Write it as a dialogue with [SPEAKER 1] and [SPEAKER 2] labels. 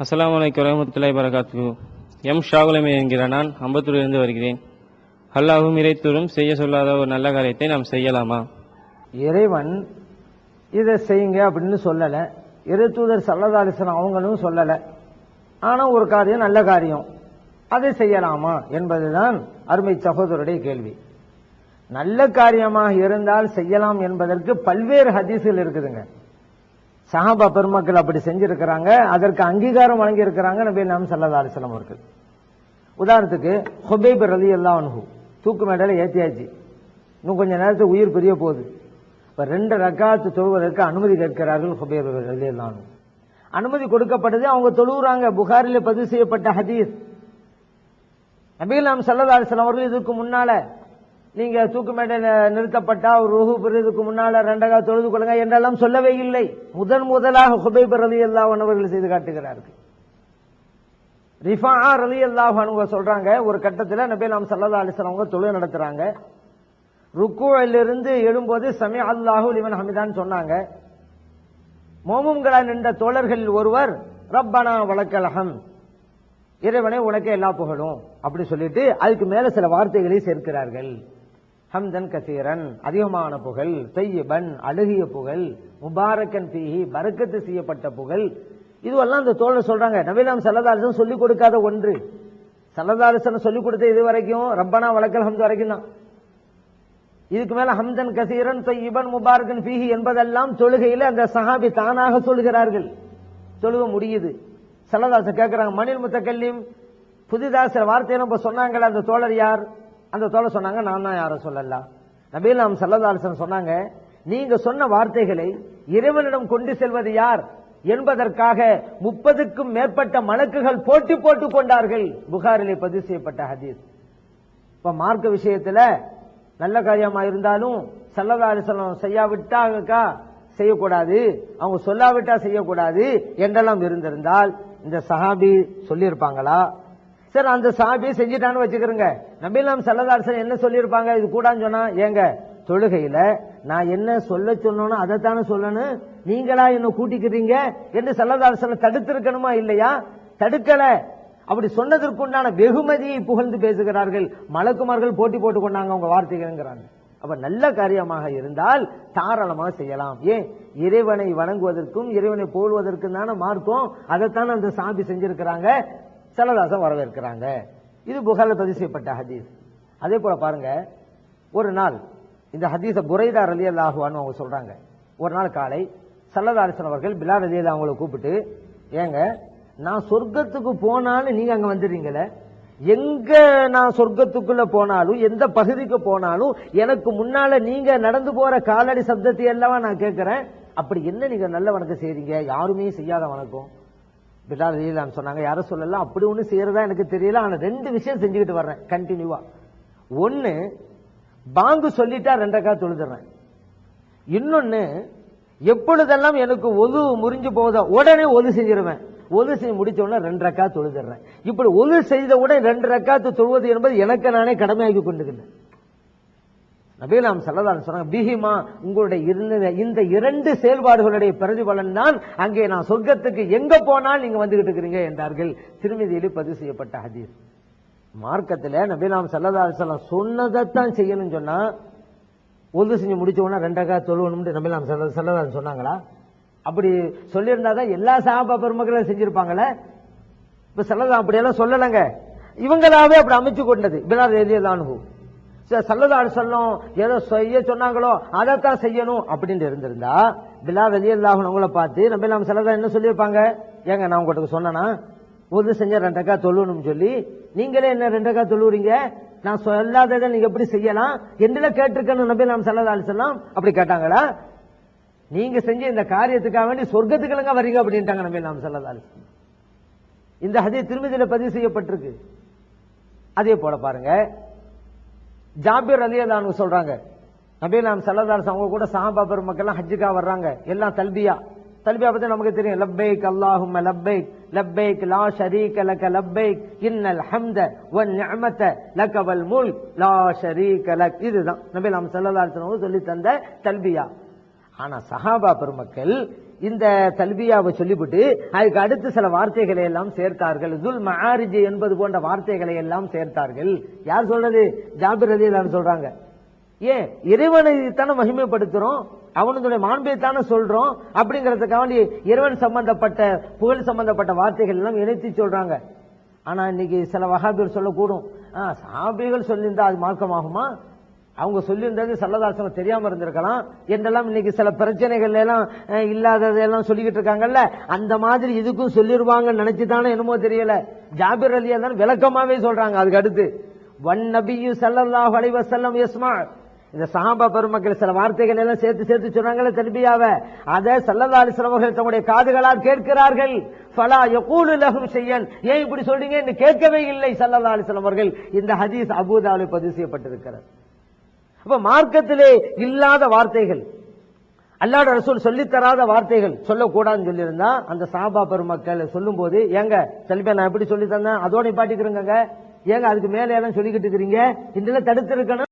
[SPEAKER 1] அஸ்ஸலாமு அலைக்கும் வரஹ்மத்துல்லாஹி வரகாத்துஹு. எம் ஷாகுலமே என்கிற நான் அம்பத்தூரிலிருந்து வருகிறேன். அல்லாஹ்வும் இறைத்தூரும் செய்ய சொல்லாத ஒரு நல்ல காரியத்தை நாம் செய்யலாமா?
[SPEAKER 2] இறைவன் இதை செய்யுங்க அப்படின்னு சொல்லல, இறைத்தூதர் ஸல்லல்லாஹு அலைஹி வஸல்லம் அவங்களும் சொல்லல. ஆனா ஒரு காரியம் நல்ல காரியம், அதை செய்யலாமா என்பதுதான் அருமை சகோதரருடைய கேள்வி. நல்ல காரியமாக இருந்தால் செய்யலாம் என்பதற்கு பல்வேறு ஹதீஸ்கள் இருக்குதுங்க. சஹாபா பெருமக்கள் அப்படி செஞ்சிருக்கிறாங்க, அதற்கு அங்கீகாரம் வழங்கி இருக்கிறாங்க நபி நாம் ஸல்லல்லாஹு அலைஹி வஸல்லம் அவர்கள். உதாரணத்துக்கு ஹுபைப் ரலியல்லாஹு அன்ஹு தூக்கு மேடையில ஏத்தியாச்சு, இன்னும் கொஞ்ச நேரத்துக்கு உயிர் பிரிய போகுது. இப்ப 2 ரக்காத்து தொழுவதற்கு அனுமதி கேட்கிறார்கள் ஹுபைப் ரலியல்லாஹு அன்ஹு. அனுமதி கொடுக்கப்பட்டது, அவங்க தொழுகிறாங்க. புகாரில பதிவு செய்யப்பட்ட ஹதீஸ். நபி நாம் ஸல்லல்லாஹு அலைஹி வஸல்லம் அவர்கள் இதுக்கு முன்னால நீங்க தூக்கு மேடையில நிறுத்தப்பட்டா ஒரு ருஹு பெறுவதற்கு முன்னால 2 ரக்காத் தொழுது கொள்ளுங்க என்றெல்லாம் சொல்லவே இல்லை. முதலாக ஹுபைப் ரலியல்லாஹு அன்ஹு அவர்கள் செய்து காட்டுகிறார்கள். ரிஃபா ரலியல்லாஹு அன்ஹு சொல்றாங்க, ஒரு கட்டத்தில் நபி நாம் ஸல்லல்லாஹு அலைஹி வஸல்லம் அவங்க தொழுகை நடத்துறாங்க. ருக்குவிலிருந்து எழும்போது சமி அல்லாஹு லிமன் ஹமிதான் சொன்னாங்க. மோமும்களால் நின்ற தோழர்கள் ஒருவர் ரப்பனா வலக்கல் ஹம், இறைவனை உனக்கே எல்லா புகழும் அப்படி சொல்லிட்டு அதுக்கு மேல சில வார்த்தைகளை சேர்க்கிறார்கள். ஹம்தன் கசீரன், அதிகமான புகழ், தையிபன், அழகிய புகழ், முபாரக்கன் ஃபீஹி, பரக்கத்து செய்யப்பட்ட புகழ். இதுவெல்லாம் அந்த தோழர் சொல்றாங்க. நபி நாம் ஸல்லல்லாஹு அலைஹி வஸல்லம் சொல்லிக் கொடுக்காத ஒன்று. ஸல்லல்லாஹு அலைஹி வஸல்லம் சொல்லிக் கொடுத்த இது வரைக்கும் ரப்பனா வலக்கல் ஹம்து வரைக்கும் தான். இதுக்கு மேல ஹம்தன் கசீரன், தையிபன், முபாரக்கன் ஃபீஹி என்பதெல்லாம் தொழுகையில அந்த சஹாபி தானாக சொல்கிறார்கள். தொழுக முடியுது. ஸல்லல்லாஹு அலைஹி கேட்கிறாங்க, மணில் முத்தக்கல்லிம், புதிதாக சில வார்த்தையை நம்ம சொன்னாங்களே அந்த தோழர் யார்? அந்த தோழர் சொன்னாங்க, நான் தான். யாரும் சொல்லலாம். நபி நாம் ஸல்லல்லாஹு அலைஹி வஸல்லம் சொன்னாங்க, நீங்க சொன்ன வார்த்தைகளை இறைவனிடம் கொண்டு செல்வது யார் என்பதற்காக 30க்கும் மேற்பட்ட மலக்குகள் போட்டி போட்டுக் கொண்டார்கள். புகாரிலே பதிவு செய்யப்பட்ட ஹதீஸ். இப்ப மார்க்க விஷயத்துல நல்ல காரியமா இருந்தாலும் ஸல்லல்லாஹு அலைஹி வஸல்லம் செய்யாவிட்டா செய்யக்கூடாது, அவங்க சொல்லாவிட்டா செய்யக்கூடாது என்றெல்லாம் இருந்திருந்தால் இந்த சஹாபி சொல்லியிருப்பாங்களா? சரி, அந்த சஹாபியை செஞ்சிட்டான்னு வச்சுக்கிறோங்க. நபி நாம் ஸல்லல்லாஹு அலைஹி வஸல்லம் என்ன சொல்லியிருப்பாங்க? இது கூடான்னு சொன்னா, ஏங்க தொழுகையில நான் என்ன சொல்ல சொன்னோன்னு அதைத்தானே சொல்லணும், நீங்களா என்ன கூட்டிக்கிறீங்க என்று ஸல்லல்லாஹு அலைஹி வஸல்லம் தடுத்திருக்கணுமா இல்லையா? தடுக்கல. அப்படி சொன்னதற்குண்டான வெகுமதியை புகழ்ந்து பேசுகிறார்கள். மலக்குமார்கள் போட்டி போட்டுக் கொண்டாங்க உங்க வார்த்தைகள்ங்கிறாங்க. அப்ப நல்ல காரியமாக இருந்தால் தாராளமாக செய்யலாம். ஏன்? இறைவனை வணங்குவதற்கும் இறைவனை போல்வதற்கும் தானே மார்க்கம். அதைத்தான் அந்த சாபி செஞ்சிருக்கிறாங்க, ஸல்லல்லாஹு வரவேற்கிறாங்க. இது புகாரில் பதிவு செய்யப்பட்ட ஹதீஸ். அதே போல பாருங்க, ஒரு நாள் இந்த ஹதீஸ புரைதா ரலியல்லாஹு அன்ஹு அவங்க சொல்றாங்க, ஒரு நாள் காலை ஸல்லல்லாஹு அலைஹி வஸல்லம் அவர்கள் பிலால் ரலியல்லாஹு அவங்களை கூப்பிட்டு, ஏங்க நான் சொர்க்கத்துக்கு போனாலும் நீங்க அங்க வந்துடுறீங்களே, எங்க நான் சொர்க்கத்துக்குள்ள போனாலும் எந்த பகுதிக்கு போனாலும் எனக்கு முன்னால நீங்க நடந்து போற காலடி சப்தத்தை எல்லாம் நான் கேட்கிறேன், அப்படி என்ன நீங்க நல்ல வணக்கம் செய்றீங்க? யாருமே செய்யாத வணக்கம். பிலால் ரலியல்லாஹு சொன்னாங்க, யாரும் சொல்லலாம், அப்படி ஒண்ணு செய்யறதா எனக்கு தெரியல, ஆனா 2 விஷயம் செஞ்சுக்கிட்டு வர்றேன் கண்டினியூவா. ஒன்னு, பாங்கு சொல்லிட்டா 2 ரக்காத் தொழுதுறேன். இன்னொன்னு, எப்பொழுதெல்லாம் எனக்கு ஒது முறிஞ்சு போதோ உடனே ஒது செஞ்சிருவேன். ஒது செய்ய முடிச்ச உடனே 2 ரக்காத் தொழுதுறேன். இப்படி ஒது செய்த உடனே 2 ரக்காத்து தொழுவது என்பது எனக்கு நானே கடமையாக்கி கொண்டுகிறேன். நபி நாம் ஸல்லல்லாஹு அலைஹி வஸல்லம் பிஹிமா, உங்களுடைய இந்த 2 செயல்பாடுகளுடைய பிரதிபலன் தான் அங்கே நான் சொர்க்கத்துக்கு எங்க போனால் நீங்க வந்துகிட்டு இருக்கிறீங்க என்றார்கள். திருமிதியிலே பதிவு செய்யப்பட்ட ஹதீஸ். மார்க்கத்தில் நபி நாம் ஸல்லல்லாஹு அலைஹி வஸல்லம் சொன்னதைத்தான் செய்யணும்னு சொன்னா, ஒது செஞ்சு முடிச்ச உடனே 2 ரக்காத் தொழுவணும்னு நபி நாம் ஸல்லல்லாஹு அலைஹி சொன்னாங்களா? அப்படி சொல்லியிருந்தாதான் எல்லா சஹாபா பெருமக்களும் செஞ்சிருப்பாங்களே. இப்ப ஸல்லல்லாஹு அப்படியெல்லாம் சொல்லலங்க, இவங்களாவே அப்படி அமைச்சு கொண்டது. பிலால் ரலியல்லாஹு அன்ஹு ஸல்லல்லாஹு அலைஹி வஸல்லம் ஏதோ செய்ய சொன்னாங்களோ அதைத்தான் செய்யணும் அப்படின்னு இருந்திருந்தா, பிலால் ரலியல்லாஹு அன்ஹுவை பார்த்து நபி நாம் ஸல்லல்லாஹு என்ன சொல்லியிருப்பாங்க? ஏங்க நான் உங்களுக்கு சொன்னேனா ஒது செஞ்ச 2 ரக்காத் தொழுவணும்னு சொல்லி, நீங்களே என்ன 2 ரக்காத் தொழுவுறீங்க, நான் சொல்லாததை நீங்க எப்படி செய்யலாம் என்று கேட்டிருக்கணும் நபி நாம் ஸல்லல்லாஹு அலைஹி வஸல்லம். அப்படி கேட்டாங்களா? நீங்க செஞ்ச இந்த காரியத்துக்காக வேண்டி சொர்க்கத்துக்குலங்க வரீங்க அப்படின்ட்டாங்க நபி நாம் ஸல்லல்லாஹு அலைஹி வஸல்லம். இந்த ஹதீஸ் திருமிதியில பதிவு செய்யப்பட்டிருக்கு. அதே போல பாருங்க, ஜாபிர் ரலியல்லாஹு அன்ஹு சொல்றாங்க, நபி நாம் ஸல்லல்லாஹு அலைஹி வஸல்லம் அவங்க கூட சஹாபா பெருமக்கள் ஹஜ்ஜுக்காக வர்றாங்க. எல்லாம் தல்பியா பத்தி நமக்கு தெரியும். லப்பைக் அல்லாஹும்ம லப்பைக் லப்பைக் லா ஷரீக லக லப்பைக் இன்னல் ஹம்த வன் நிஅமத லக வல் முல்க் லா ஷரீக லக். இதுதான் நபி நாம் ஸல்லல்லாஹு அலைஹி வஸல்லம் சொல்லி தந்த தல்பியா. ஆனா சஹாபா பெருமக்கள் இந்த தல்பியாவை சொல்லிவிட்டு அதுக்கு அடுத்து சில வார்த்தைகளை எல்லாம் சேர்த்தார்கள். துல் மஆரிஜ் என்பது போன்ற வார்த்தைகளை எல்லாம் சேர்த்தார்கள். யார் சொல்றது? ஜாபிர் ரலியல்லாஹு அன்ஹு சொல்றாங்க. ஏன் இறைவனை தானே மகிமைப்படுத்துறோம், அவனுடைய மாண்பை தானே சொல்றோம், அப்படிங்கறதுக்காக இறைவன் சம்பந்தப்பட்ட புகழ் சம்பந்தப்பட்ட வார்த்தைகள் எல்லாம் இணைத்து சொல்றாங்க. ஆனா இன்னைக்கு சில வஹாபிகள் சொல்லக்கூடும், சஹாபிகள் சொல்லியிருந்தா அது மார்க்கமாகுமா, அவங்க சொல்லியிருந்தது ஸல்லல்லாஹு அலைஹி வஸல்லம் தெரியாம இருந்திருக்கலாம் என்றெல்லாம் இன்னைக்கு சில பிரச்சனைகள் எல்லாம் இல்லாததெல்லாம் சொல்லிக்கிட்டு இருக்காங்கல்ல. அந்த மாதிரி இதுக்கும் சொல்லிருவாங்கன்னு நினைச்சுதானே என்னமோ தெரியல. ஜாபிர் ரலியல்லாஹு அன்ஹு விளக்கமாவே சொல்றாங்க. அதுக்கு அடுத்து வன் நபியு ஸல்லல்லாஹு அலைஹி வஸல்லம் யஸ்மா, இந்த சஹாபா பெருமக்கள் சில வார்த்தைகள் எல்லாம் சேர்த்து சொன்னாங்கல்ல தல்பியாவை, அதை ஸல்லல்லாஹு அலைஹி வஸல்லம் அவர்கள் தம்முடைய காதுகளால் கேட்கிறார்கள். ஃபலா யகூலு லஹும் ஷையன், ஏன் இப்படி சொல்றீங்க என்று கேட்கவே இல்லை ஸல்லல்லாஹு அலைஹி வஸல்லம் அவர்கள். இந்த ஹதீஸ் அபூ தாவூதில் பதிவு செய்யப்பட்டிருக்கிறது. அப்ப மார்க்கத்திலே இல்லாத வார்த்தைகள், அல்லாஹ்வுடைய ரசூல் சொல்லித் தராத வார்த்தைகள் சொல்லக்கூடாதுன்னு சொல்லியிருந்தா அந்த சஹாபா பெருமக்கள் சொல்லும் போது, ஏங்க தல்பியா நான் எப்படி சொல்லி தந்தேன் அதோட பாட்டிக்கிறேங்க, ஏங்க அதுக்கு மேல எல்லாம் சொல்லிக்கிட்டு இருக்கிறீங்க, இதெல்லாம் தடுத்து இருக்கணும்.